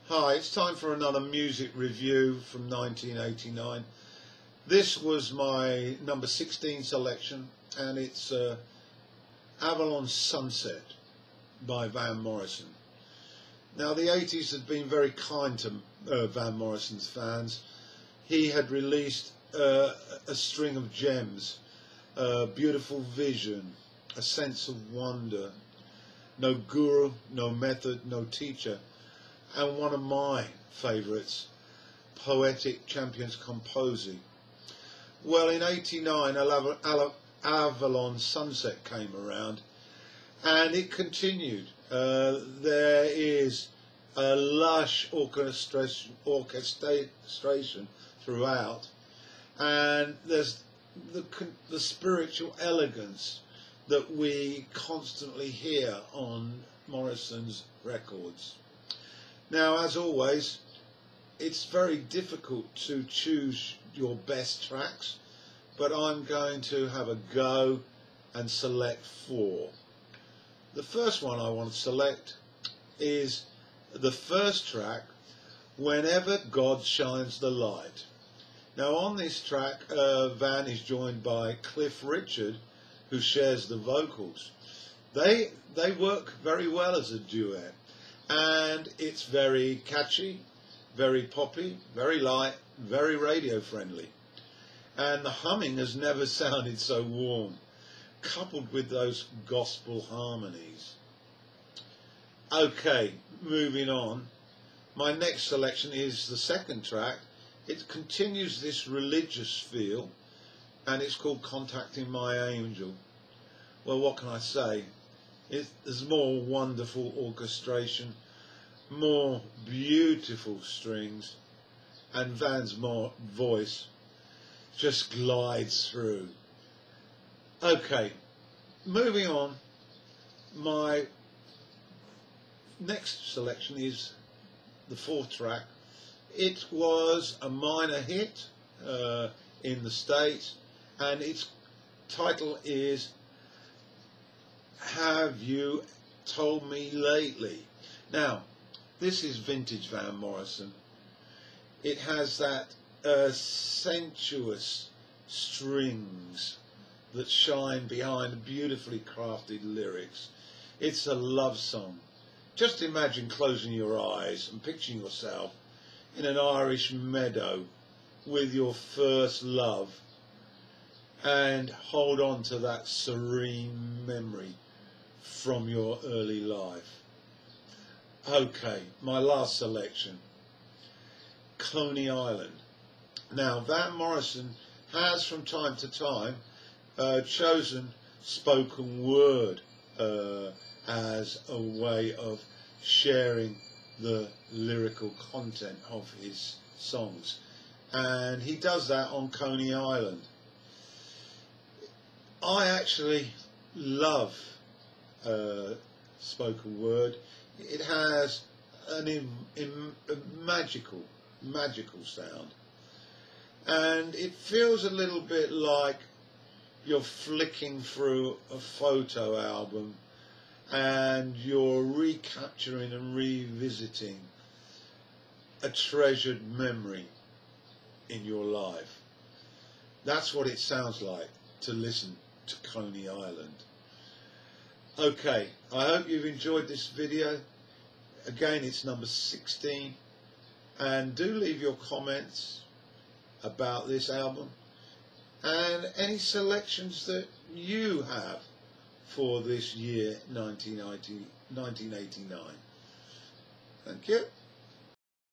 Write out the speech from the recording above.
Hi, it's time for another music review from 1989. This was my number 16 selection, and it's Avalon Sunset by Van Morrison. Now, the 80s had been very kind to Van Morrison's fans. He had released a string of gems, Beautiful Vision, A Sense of Wonder, No Guru, No Method, No Teacher, and one of my favourites, Poetic Champions Composing. Well, in '89, Avalon Sunset came around, and it continued. There is a lush orchestration throughout, and there's the spiritual elegance that we constantly hear on Morrison's records. Now, as always, it's very difficult to choose your best tracks, but I'm going to have a go and select 4. The first one I want to select is the first track, Whenever God Shines the Light. Now, on this track, Van is joined by Cliff Richard, who shares the vocals. They work very well as a duet, and it's very catchy, very poppy, very light, very radio friendly, and the humming has never sounded so warm, coupled with those gospel harmonies. Okay, moving on. My next selection is the second track. It continues this religious feel, and it's called Contacting My Angel. Well, what can I say? There's more wonderful orchestration, more beautiful strings, and Van's voice just glides through. Okay, moving on. My next selection is the 4th track. It was a minor hit in the States, and its title is Have You Told Me Lately? Now, this is vintage Van Morrison. It has that sensuous strings that shine behind beautifully crafted lyrics. It's a love song. Just imagine closing your eyes and picturing yourself in an Irish meadow with your first love, and hold on to that serene memory from your early life. Okay, my last selection, Coney Island. Now, Van Morrison has from time to time chosen spoken word as a way of sharing the lyrical content of his songs, and he does that on Coney Island. I actually love spoken word. It has a magical sound, and it feels a little bit like you're flicking through a photo album and you're recapturing and revisiting a treasured memory in your life. That's what it sounds like to listen to Coney Island. Okay, I hope you've enjoyed this video. Again, it's number 16, and do leave your comments about this album and any selections that you have for this year 1989. Thank you.